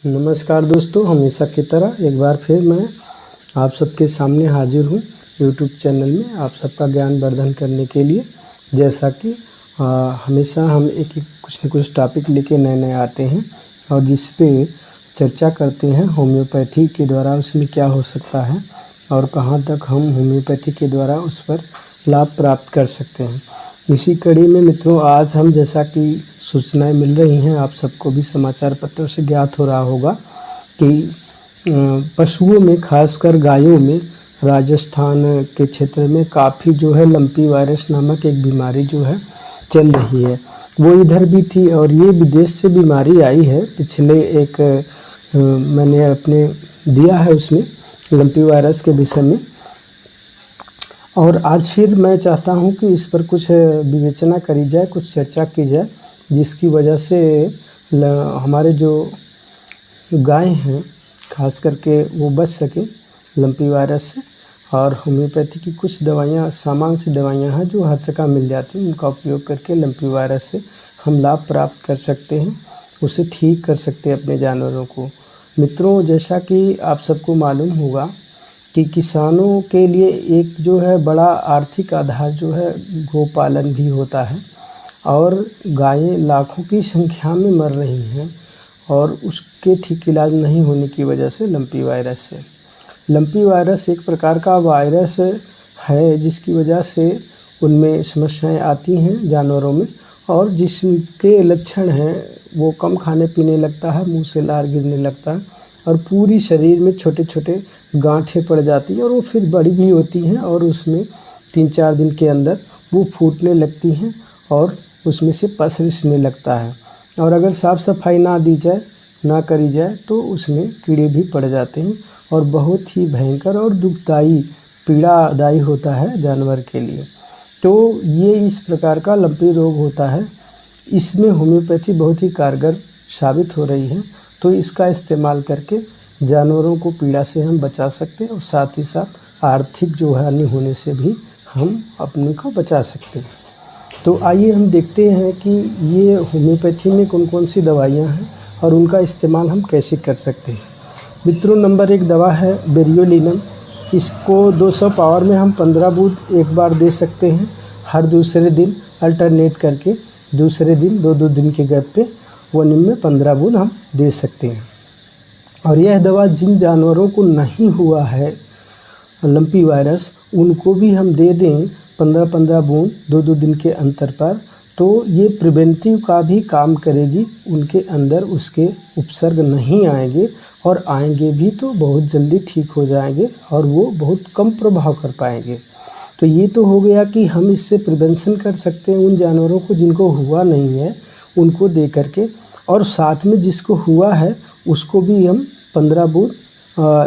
नमस्कार दोस्तों, हमेशा की तरह एक बार फिर मैं आप सबके सामने हाजिर हूँ यूट्यूब चैनल में आप सबका ज्ञान वर्धन करने के लिए। जैसा कि हमेशा हम एक कुछ न कुछ टॉपिक लेके नए आते हैं और जिस पे चर्चा करते हैं होम्योपैथी के द्वारा उसमें क्या हो सकता है और कहाँ तक हम होम्योपैथी के द्वारा उस पर लाभ प्राप्त कर सकते हैं। इसी कड़ी में मित्रों, आज हम जैसा कि सूचनाएं मिल रही हैं, आप सबको भी समाचार पत्रों से ज्ञात हो रहा होगा कि पशुओं में खासकर गायों में राजस्थान के क्षेत्र में काफ़ी जो है लंपी वायरस नामक एक बीमारी जो है चल रही है। वो इधर भी थी और ये विदेश से बीमारी आई है। पिछले एक मैंने अपने दिया है उसमें लंपी वायरस के विषय में, और आज फिर मैं चाहता हूं कि इस पर कुछ विवेचना करी जाए, कुछ चर्चा की जाए, जिसकी वजह से हमारे जो गाय हैं खास करके वो बच सके लंपी वायरस से। और होम्योपैथी की कुछ दवाइयाँ, सामान्य सी दवाइयाँ हैं जो हर जगह मिल जाती हैं, उनका उपयोग करके लंपी वायरस से हम लाभ प्राप्त कर सकते हैं, उसे ठीक कर सकते हैं अपने जानवरों को। मित्रों, जैसा कि आप सबको मालूम होगा कि किसानों के लिए एक जो है बड़ा आर्थिक आधार जो है गोपालन भी होता है, और गायें लाखों की संख्या में मर रही हैं और उसके ठीक इलाज नहीं होने की वजह से लंपी वायरस से। लंपी वायरस एक प्रकार का वायरस है जिसकी वजह से उनमें समस्याएं आती हैं जानवरों में, और जिसके लक्षण हैं वो कम खाने पीने लगता है, मुंह से लार गिरने लगता है और पूरी शरीर में छोटे छोटे गांठें पड़ जाती हैं और वो फिर बड़ी भी होती हैं और उसमें 3-4 दिन के अंदर वो फूटने लगती हैं और उसमें से पस रिसने लगता है। और अगर साफ़ सफाई ना दी जाए, ना करी जाए तो उसमें कीड़े भी पड़ जाते हैं और बहुत ही भयंकर और दुखदाई, पीड़ादायी होता है जानवर के लिए। तो ये इस प्रकार का लंपी रोग होता है। इसमें होम्योपैथी बहुत ही कारगर साबित हो रही है। तो इसका इस्तेमाल करके जानवरों को पीड़ा से हम बचा सकते हैं और साथ ही साथ आर्थिक जो हानि होने से भी हम अपने को बचा सकते हैं। तो आइए हम देखते हैं कि ये होम्योपैथी में कौन कौन सी दवाइयाँ हैं और उनका इस्तेमाल हम कैसे कर सकते हैं। मित्रों, नंबर 1 दवा है बेरियोलिनम। इसको 200 पावर में हम 15 बूंद एक बार दे सकते हैं, हर दूसरे दिन अल्टरनेट करके। दूसरे दिन 2-2 दिन के गैप पे वनिम में 15 बूंद हम दे सकते हैं। और यह दवा जिन जानवरों को नहीं हुआ है लंपी वायरस, उनको भी हम दे दें 15-15 बूंद 2-2 दिन के अंतर पर, तो ये प्रिवेंटिव का भी काम करेगी। उनके अंदर उसके उपसर्ग नहीं आएंगे, और आएंगे भी तो बहुत जल्दी ठीक हो जाएंगे और वो बहुत कम प्रभाव कर पाएंगे। तो ये तो हो गया कि हम इससे प्रिवेंशन कर सकते हैं उन जानवरों को जिनको हुआ नहीं है, उनको दे करके। और साथ में जिसको हुआ है उसको भी हम 15 बूंद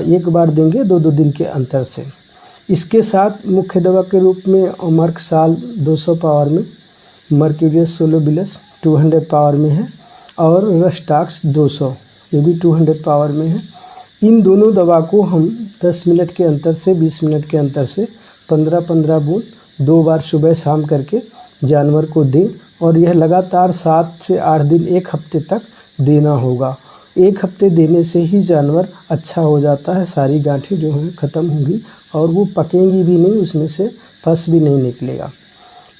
एक बार देंगे 2-2 दिन के अंतर से। इसके साथ मुख्य दवा के रूप में मर्कसाल 200 पावर में, मर्क्यूरियस सोलोबिलस 200 पावर में है, और रस्टाक्स 200 ये भी 200 पावर में है। इन दोनों दवा को हम 10 मिनट के अंतर से 20 मिनट के अंतर से 15-15 बूंद 2 बार सुबह शाम करके जानवर को दें, और यह लगातार 7 से 8 दिन, 1 हफ्ते तक देना होगा। 1 हफ्ते देने से ही जानवर अच्छा हो जाता है, सारी गांठें जो हैं ख़त्म होंगी और वो पकेंगी भी नहीं, उसमें से पस भी नहीं निकलेगा।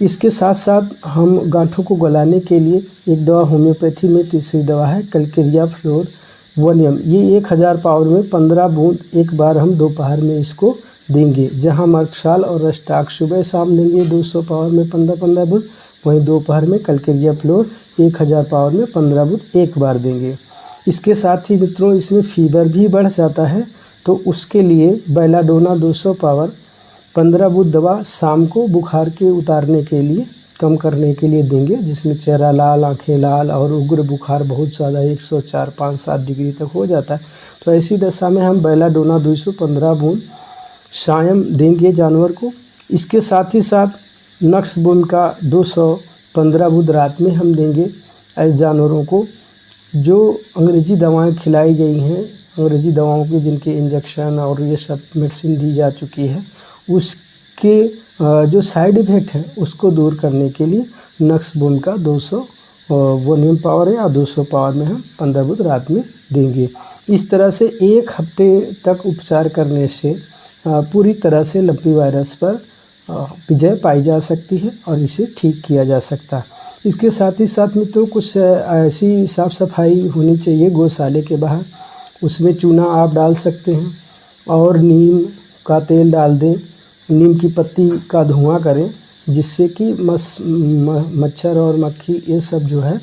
इसके साथ साथ हम गांठों को गलाने के लिए एक दवा होम्योपैथी में तीसरी दवा है कैलकेरिया फ्लोरवनियम। ये 1000 पावर में 15 बूंद एक बार हम दोपहर में इसको देंगे। जहां मर्कसाल और रस्टाक सुबह शाम देंगे 200 पावर में 15-15 बूंद, वहीं दोपहर में कैलकेरिया फ्लोर 1000 पावर में 15 बूंद एक बार देंगे। इसके साथ ही मित्रों, इसमें फीवर भी बढ़ जाता है, तो उसके लिए बेलाडोना 200 पावर 15 बूंद दवा शाम को बुखार के उतारने के लिए, कम करने के लिए देंगे, जिसमें चेहरा लाल, आंखें लाल और उग्र बुखार बहुत ज़्यादा 104, 5, 7 डिग्री तक हो जाता है। तो ऐसी दशा में हम बेलाडोना 215 बूंद सायं देंगे जानवर को। इसके साथ ही साथ नक्सबुम का 215 बूंद रात में हम देंगे ऐसे जानवरों को जो अंग्रेज़ी दवाएं खिलाई गई हैं, अंग्रेज़ी दवाओं के जिनके इंजेक्शन और ये सब मेडिसिन दी जा चुकी है, उसके जो साइड इफ़ेक्ट हैं उसको दूर करने के लिए नक्सबुम का 200 वॉल्यूम पावर है या 200 पावर में हम 15 बूंद रात में देंगे। इस तरह से 1 हफ्ते तक उपचार करने से पूरी तरह से लंपी वायरस पर विजय पाई जा सकती है और इसे ठीक किया जा सकता है। इसके साथ ही साथ मित्रों कुछ ऐसी साफ़ सफाई होनी चाहिए गौशाले के बाहर। उसमें चूना आप डाल सकते हैं और नीम का तेल डाल दें, नीम की पत्ती का धुआं करें, जिससे कि मच्छर और मक्खी ये सब जो है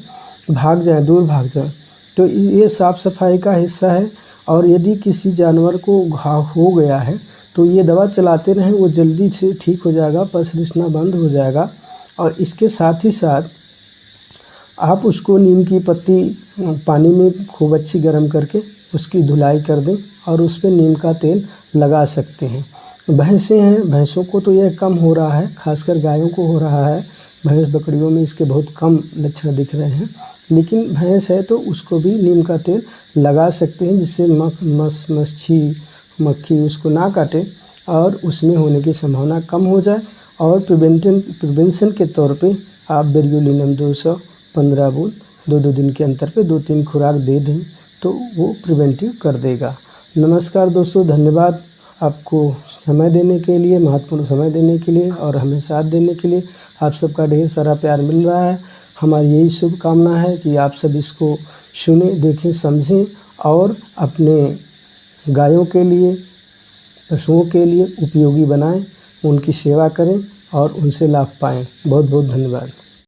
भाग जाए, दूर भाग जाए। तो ये साफ़ सफाई का हिस्सा है। और यदि किसी जानवर को घाव हो गया है तो ये दवा चलाते रहें, वो जल्दी से ठीक हो जाएगा, पस रिसना बंद हो जाएगा। और इसके साथ ही साथ आप उसको नीम की पत्ती पानी में खूब अच्छी गर्म करके उसकी धुलाई कर दें और उस पर नीम का तेल लगा सकते हैं। भैंसें हैं, भैंसों को तो यह कम हो रहा है, खासकर गायों को हो रहा है। भैंस बकरियों में इसके बहुत कम लक्षण दिख रहे हैं, लेकिन भैंस है तो उसको भी नीम का तेल लगा सकते हैं, जिससे मक्खी उसको ना काटे और उसमें होने की संभावना कम हो जाए। और प्रिवेंशन के तौर पे आप बेरियोलिनम 215 बूंद 2-2 दिन के अंतर पे 2-3 खुराक दे दें तो वो प्रिवेंटिव कर देगा। नमस्कार दोस्तों, धन्यवाद आपको समय देने के लिए, महत्वपूर्ण समय देने के लिए और हमें साथ देने के लिए। आप सबका ढेर सारा प्यार मिल रहा है। हमारी यही शुभकामना है कि आप सब इसको सुनें, देखें, समझें और अपने गायों के लिए, पशुओं के लिए उपयोगी बनाएं, उनकी सेवा करें और उनसे लाभ पाएं। बहुत बहुत धन्यवाद।